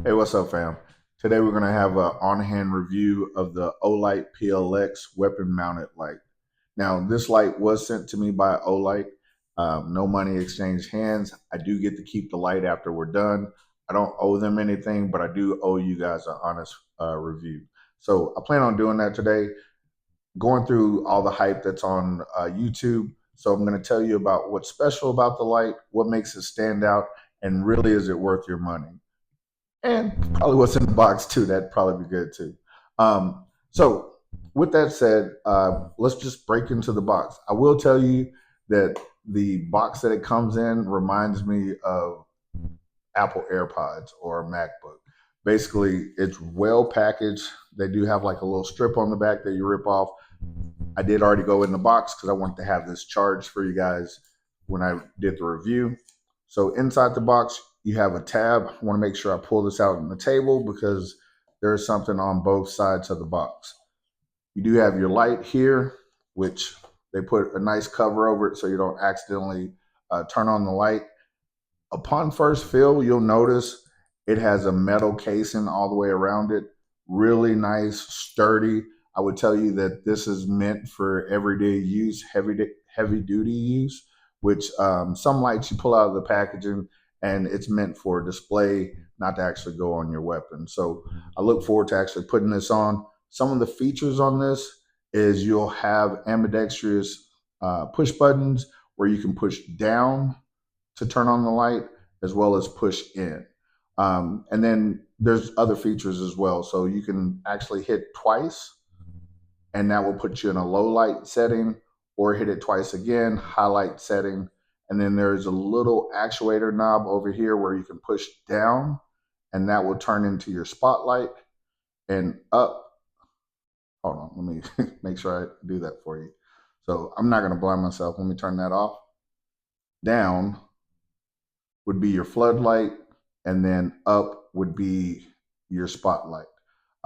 Hey, what's up, fam? Today we're going to have an on-hand review of the Olight PL-X weapon-mounted light. Now, this light was sent to me by Olight. No money exchanged hands. I do get to keep the light after we're done. I don't owe them anything, but I do owe you guys an honest review. So I plan on doing that today, going through all the hype that's on YouTube. So I'm going to tell you about what's special about the light, what makes it stand out, and really is it worth your money? And probably what's in the box too. That'd probably be good too. So with that said, let's just break into the box. I will tell you that the box that it comes in reminds me of Apple AirPods or MacBook. Basically, it's well packaged. They do have like a little strip on the back that you rip off. I did already go in the box because I wanted to have this charged for you guys when I did the review. So inside the box, you have a tab. I want to make sure I pull this out on the table because there's something on both sides of the box. You do have your light here, which they put a nice cover over it so you don't accidentally turn on the light. Upon first fill, you'll notice it has a metal casing all the way around it. Really nice, sturdy. I would tell you that this is meant for everyday use, heavy duty use, which some lights you pull out of the packaging and it's meant for display, not to actually go on your weapon. So I look forward to actually putting this on. Some of the features on this is you'll have ambidextrous push buttons where you can push down to turn on the light as well as push in. And then there's other features as well. So you can actually hit twice and that will put you in a low light setting, or hit it twice again, highlight setting. And then there's a little actuator knob over here where you can push down and that will turn into your spotlight, and up. Hold on, let me make sure I do that for you. So I'm not gonna blind myself. Let me turn that off. Down would be your floodlight, and then up would be your spotlight.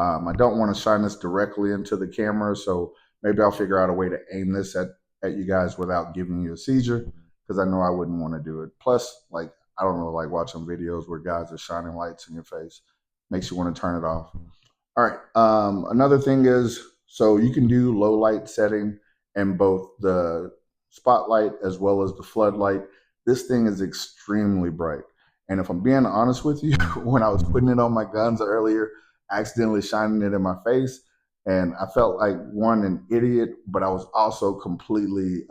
I don't want to shine this directly into the camera, so maybe I'll figure out a way to aim this at you guys without giving you a seizure, because I know I wouldn't want to do it. Plus, like, I don't know, like watching videos where guys are shining lights in your face makes you want to turn it off. All right. Another thing is, so you can do low light setting and both the spotlight as well as the floodlight. This thing is extremely bright. And if I'm being honest with you, when I was putting it on my guns earlier, accidentally shining it in my face, and I felt like one, an idiot, but I was also completely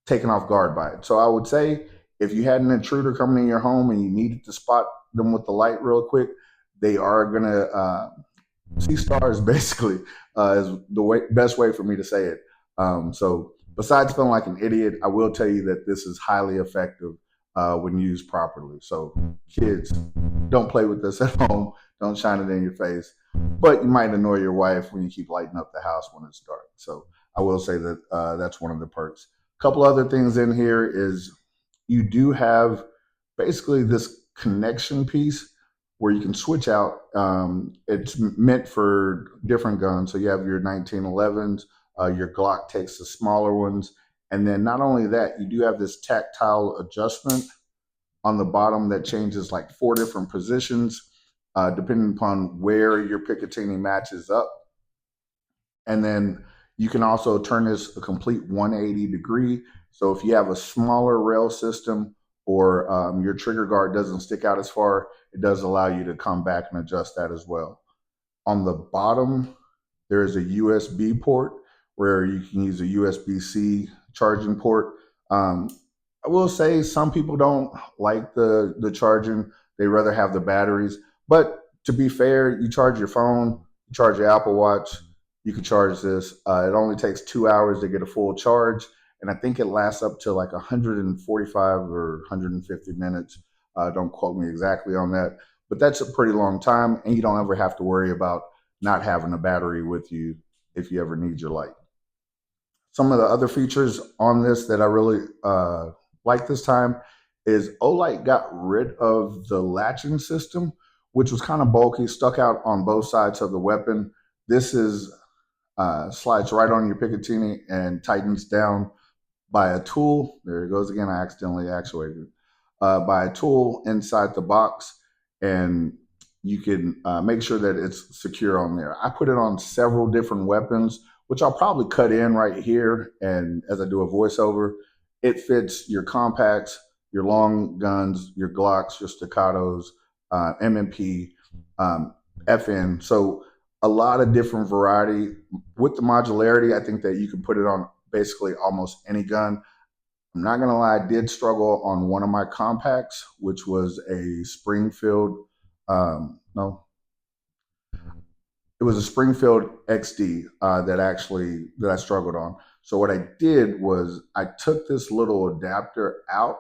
taken off guard by it. So I would say if you had an intruder coming in your home and you needed to spot them with the light real quick, they are gonna see stars. Basically, is the best way for me to say it. So besides feeling like an idiot, I will tell you that this is highly effective when used properly. So kids, don't play with this at home. Don't shine it in your face. But you might annoy your wife when you keep lighting up the house when it's dark. So I will say that that's one of the perks. A couple other things in here is you do have basically this connection piece where you can switch out. It's meant for different guns. So you have your 1911s, your Glock takes the smaller ones. And then not only that, you do have this tactile adjustment on the bottom that changes like 4 different positions, depending upon where your Picatinny matches up. And then you can also turn this a complete 180 degree. So if you have a smaller rail system, or your trigger guard doesn't stick out as far, it does allow you to come back and adjust that as well. On the bottom, there is a USB port where you can use a USB-C charging port. I will say some people don't like the charging. They rather have the batteries. But to be fair, you charge your phone, you charge your Apple Watch, you can charge this. It only takes 2 hours to get a full charge. And I think it lasts up to like 145 or 150 minutes. Don't quote me exactly on that. But that's a pretty long time. And you don't ever have to worry about not having a battery with you if you ever need your light. Some of the other features on this that I really like this time is Olight got rid of the latching system, which was kind of bulky, stuck out on both sides of the weapon. This is slides right on your Picatinny and tightens down by a tool. There it goes again. I accidentally actuated it. By a tool inside the box. and you can make sure that it's secure on there. I put it on several different weapons, which I'll probably cut in right here. And as I do a voiceover, it fits your compacts, your long guns, your Glocks, your staccatos, MMP, um, FN. So a lot of different variety. With the modularity, I think that you can put it on basically almost any gun. I'm not gonna lie, I did struggle on one of my compacts, which was a Springfield. No, it was a Springfield XD that I struggled on. So what I did was I took this little adapter out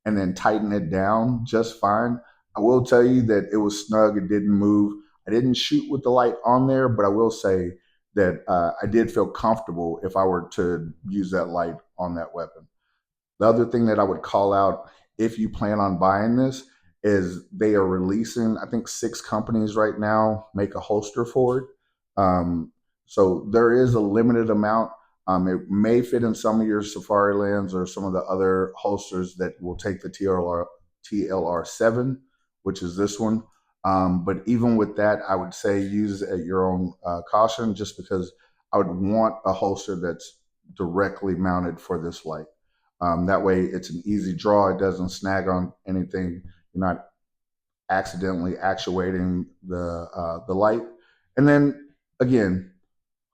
and then tightened it down just fine. I will tell you that it was snug. It didn't move. I didn't shoot with the light on there, but I will say that I did feel comfortable if I were to use that light on that weapon. The other thing that I would call out if you plan on buying this is they are releasing, I think 6 companies right now make a holster for it. So there is a limited amount. It may fit in some of your Safari Lands or some of the other holsters that will take the TLR7, which is this one. But even with that, I would say use it at your own caution, just because I would want a holster that's directly mounted for this light. That way it's an easy draw. It doesn't snag on anything. You're not accidentally actuating the light. And then again,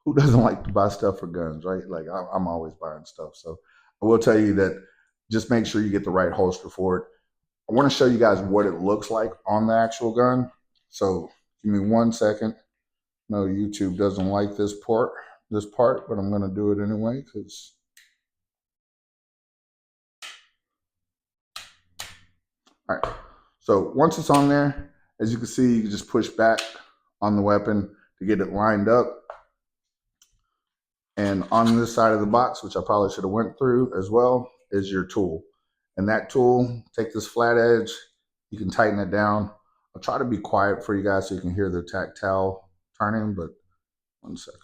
who doesn't like to buy stuff for guns, right? Like I'm always buying stuff. So I will tell you that just make sure you get the right holster for it. I want to show you guys what it looks like on the actual gun. So give me 1 second. No, YouTube doesn't like this part, but I'm going to do it anyway because. All right. So once it's on there, as you can see, you can just push back on the weapon to get it lined up. And on this side of the box, which I probably should have went through as well, is your tool. And that tool, take this flat edge, you can tighten it down. I'll try to be quiet for you guys so you can hear the tactile turning, but 1 second.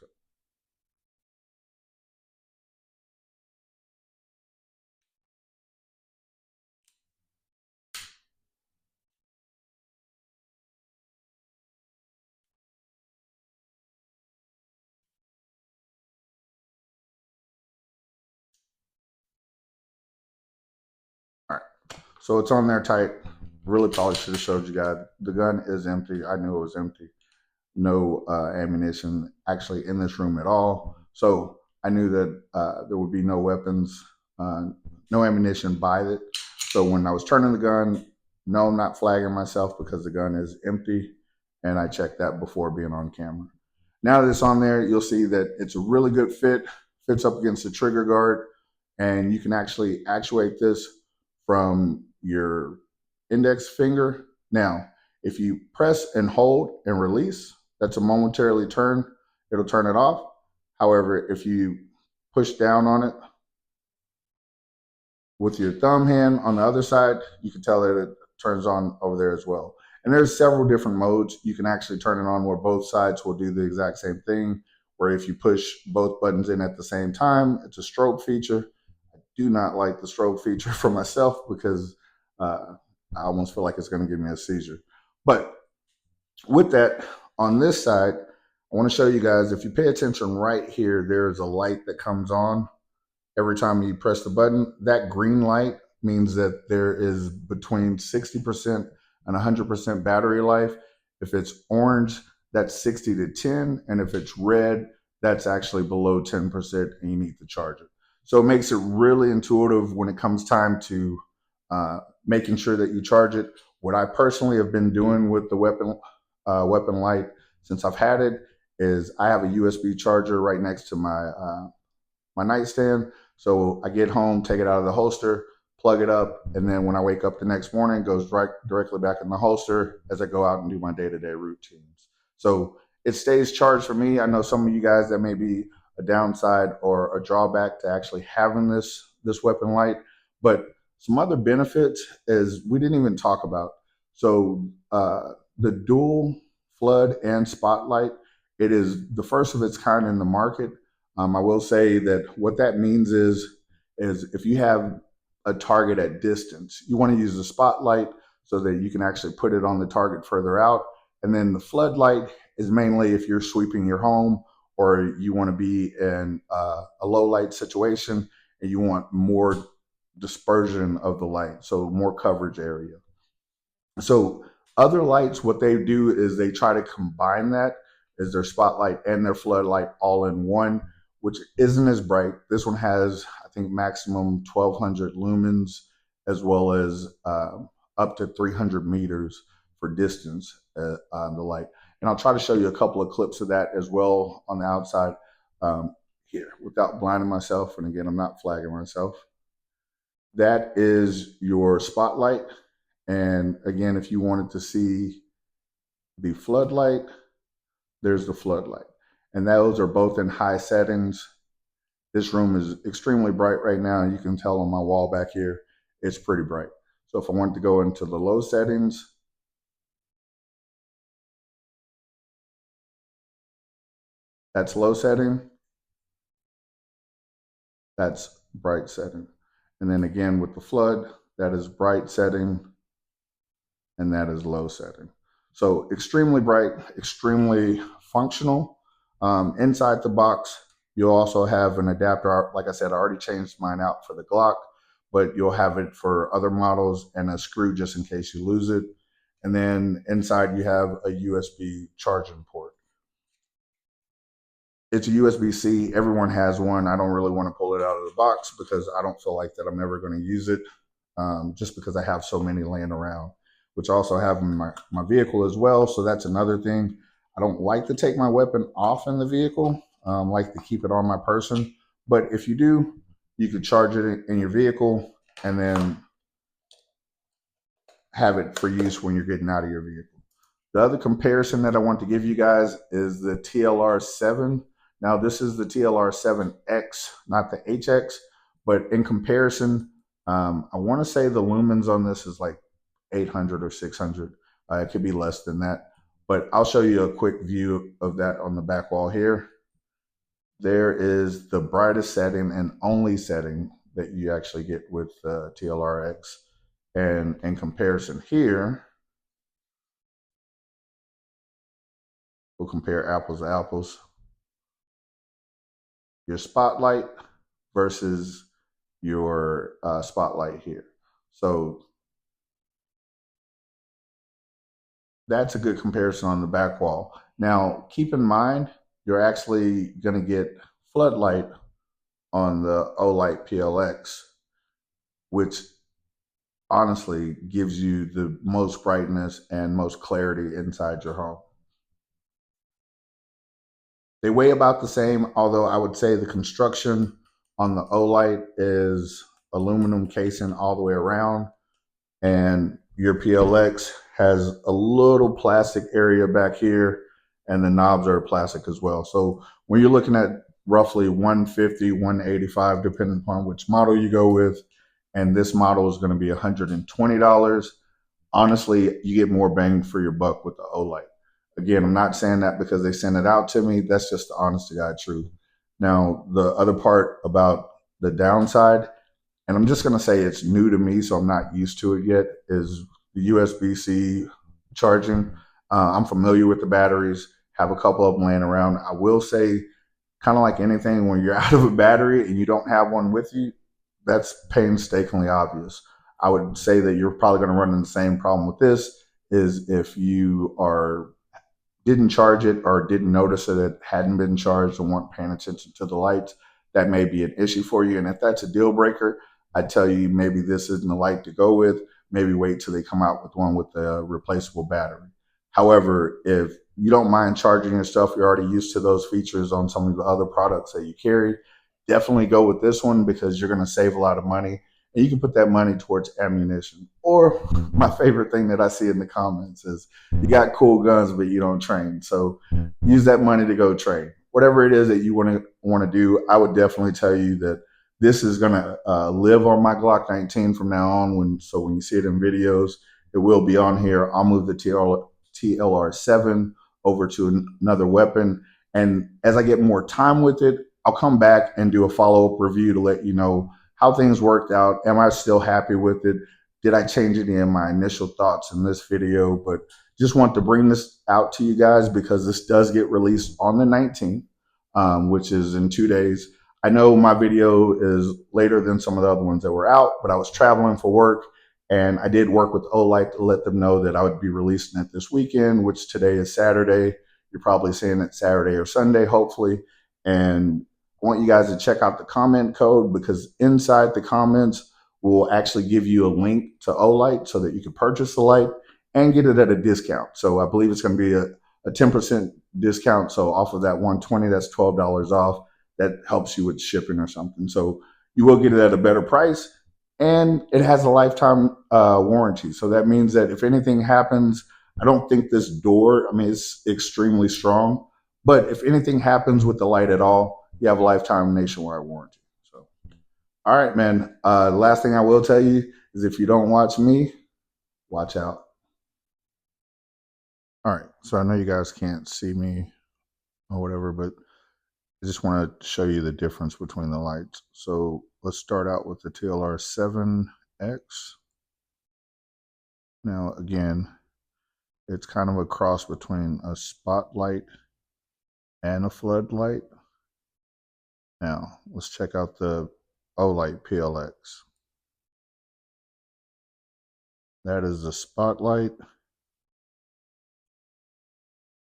All right. So it's on there tight. Really probably should have showed you guys. The gun is empty. I knew it was empty. No ammunition actually in this room at all. So I knew that there would be no weapons, no ammunition by it. So when I was turning the gun, no, I'm not flagging myself because the gun is empty. And I checked that before being on camera. Now that it's on there, you'll see that it's a really good fit, fits up against the trigger guard, and you can actually actuate this from your index finger. Now, if you press and hold and release, that's a momentarily turn. It'll turn it off. However, if you push down on it with your thumb hand on the other side, you can tell that it turns on over there as well. And there's several different modes. You can actually turn it on where both sides will do the exact same thing, where if you push both buttons in at the same time, it's a strobe feature. I do not like the strobe feature for myself because I almost feel like it's going to give me a seizure. But with that, on this side, I want to show you guys, if you pay attention right here, there's a light that comes on every time you press the button. That green light means that there is between 60% and 100% battery life. If it's orange, that's 60 to 10. And if it's red, that's actually below 10% and you need to charge it. So it makes it really intuitive when it comes time to making sure that you charge it. What I personally have been doing with the weapon light since I've had it is I have a USB charger right next to my nightstand. So I get home, take it out of the holster, plug it up, and then when I wake up the next morning, it goes directly back in the holster as I go out and do my day-to-day routines. So it stays charged for me. I know some of you guys, that may be a downside or a drawback to actually having this weapon light, but some other benefits is we didn't even talk about. So the dual flood and spotlight, it is the first of its kind in the market. I will say that what that means is if you have a target at distance, you want to use the spotlight so that you can actually put it on the target further out. And then the floodlight is mainly if you're sweeping your home or you want to be in a low light situation and you want more dispersion of the light, so more coverage area. So other lights, what they do is they try to combine that as their spotlight and their floodlight all in one, which isn't as bright. This one has, I think, maximum 1200 lumens as well as up to 300 meters for distance on the light. And I'll try to show you a couple of clips of that as well on the outside here without blinding myself. And again, I'm not flagging myself. That is your spotlight. And again, if you wanted to see the floodlight, there's the floodlight. And those are both in high settings. This room is extremely bright right now. You can tell on my wall back here, it's pretty bright. So if I wanted to go into the low settings, that's low setting. That's bright setting. And then again with the flood, that is bright setting, and that is low setting. So extremely bright, extremely functional. Inside the box, you'll also have an adapter. Like I said, I already changed mine out for the Glock, but you'll have it for other models and a screw just in case you lose it. And then inside you have a USB charging port. It's a USB-C. Everyone has one. I don't really want to pull it out of the box because I don't feel like that I'm ever going to use it just because I have so many laying around, which I also have in my vehicle as well. So that's another thing. I don't like to take my weapon off in the vehicle. I like to keep it on my person. But if you do, you could charge it in your vehicle and then have it for use when you're getting out of your vehicle. The other comparison that I want to give you guys is the TLR7. Now this is the TLR7X, not the HX, but in comparison, I want to say the lumens on this is like 800 or 600. It could be less than that, but I'll show you a quick view of that on the back wall here. There is the brightest setting and only setting that you actually get with TLR-X. And in comparison here, we'll compare apples to apples. Your spotlight versus your spotlight here. So that's a good comparison on the back wall. Now, keep in mind, you're actually going to get floodlight on the Olight PL-X, which honestly gives you the most brightness and most clarity inside your home. They weigh about the same, although I would say the construction on the Olight is aluminum casing all the way around, and your PL-X has a little plastic area back here, and the knobs are plastic as well. So when you're looking at roughly 150, 185, depending upon which model you go with, and this model is going to be $120, honestly, you get more bang for your buck with the Olight. Again, I'm not saying that because they sent it out to me. That's just the honest to God truth. Now, the other part about the downside, and I'm just going to say it's new to me, so I'm not used to it yet, is the USB-C charging. I'm familiar with the batteries, have a couple of them laying around. I will say, kind of like anything, when you're out of a battery and you don't have one with you, that's painstakingly obvious. I would say that you're probably going to run into the same problem with this, is if you didn't charge it or didn't notice that it hadn't been charged and weren't paying attention to the lights, that may be an issue for you. And if that's a deal breaker, I tell you, maybe this isn't the light to go with. Maybe wait till they come out with one with a replaceable battery. However, if you don't mind charging your stuff, you're already used to those features on some of the other products that you carry, definitely go with this one because you're going to save a lot of money. And you can put that money towards ammunition. Or my favorite thing that I see in the comments is, you got cool guns, but you don't train. So use that money to go train. Whatever it is that you want to do, I would definitely tell you that this is going to live on my Glock 19 from now on. So when you see it in videos, it will be on here. I'll move the TLR7 over to another weapon. And as I get more time with it, I'll come back and do a follow-up review to let you know how things worked out. Am I still happy with it? did I change any of my initial thoughts in this video, but just want to bring this out to you guys because this does get released on the 19th, which is in 2 days. I know my video is later than some of the other ones that were out, but I was traveling for work and I did work with Olight to let them know that I would be releasing it this weekend, which today is Saturday. You're probably seeing it Saturday or Sunday, hopefully. And I want you guys to check out the comment code because inside the comments will actually give you a link to Olight so that you can purchase the light and get it at a discount. So I believe it's going to be a 10% discount. So off of that 120, that's $12 off. That helps you with shipping or something. So you will get it at a better price, and it has a lifetime warranty. So that means that if anything happens, I don't think this door, I mean, it's extremely strong, but if anything happens with the light at all, you have a lifetime nationwide warranty. So, all right, man. Last thing I will tell you is if you don't watch me, watch out. All right. So I know you guys can't see me or whatever, but I just want to show you the difference between the lights. So let's start out with the TLR7X. Now, again, it's kind of a cross between a spotlight and a floodlight. Now, let's check out the Olight PL-X. That is the spotlight,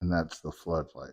and that's the floodlight.